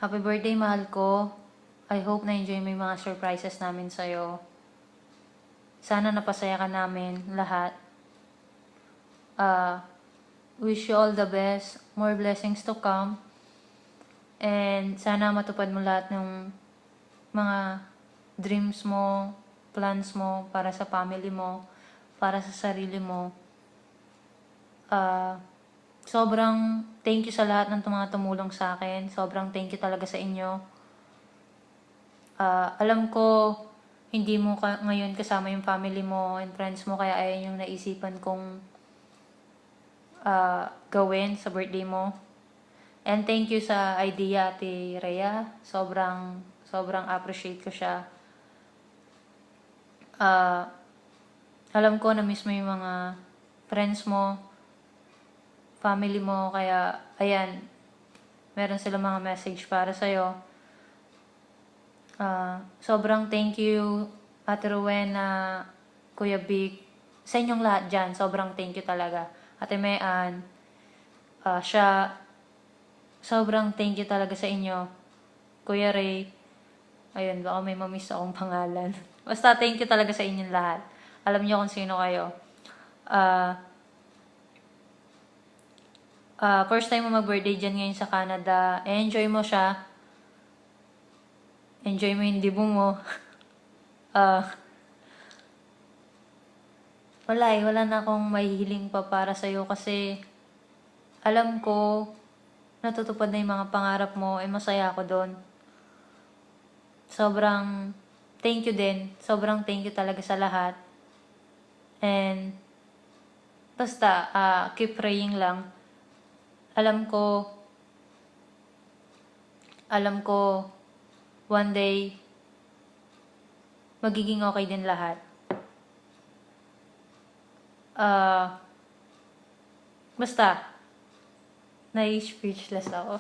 Happy birthday, mahal ko. I hope na-enjoy mo yung mga surprises namin sa'yo. Sana napasaya ka namin lahat. Wish you all the best. More blessings to come. And sana matupad mo lahat ng mga dreams mo, plans mo para sa family mo, para sa sarili mo. Sobrang thank you sa lahat ng mga tumulong sa akin. Sobrang thank you talaga sa inyo. Alam ko, hindi mo ngayon kasama yung family mo and friends mo, kaya ayun yung naisipan kong gawin sa birthday mo. And thank you sa idea, Ate Rhea. Sobrang appreciate ko siya. Alam ko na miss mo yung mga friends mo, family mo, kaya ayan, meron silang mga message para sa'yo. Sobrang thank you, Ate Rowena, Kuya Vic, sa inyong lahat dyan. Sobrang thank you talaga. Ate Mean, siya, sobrang thank you talaga sa inyo. Kuya Ray, ayun, baka may mamiss akong pangalan. Basta thank you talaga sa inyong lahat. Alam niyo kung sino kayo. First time mo mag-birthday dyan ngayon sa Canada. Enjoy mo siya. Enjoy mo yung dibo mo. Wala na akong mahihiling pa para sa'yo kasi alam ko natutupad na yung mga pangarap mo, masaya ako doon. Sobrang thank you din. Sobrang thank you talaga sa lahat. And basta, keep praying lang. Alam ko, one day, magiging okay din lahat. Basta, nai-speechless ako.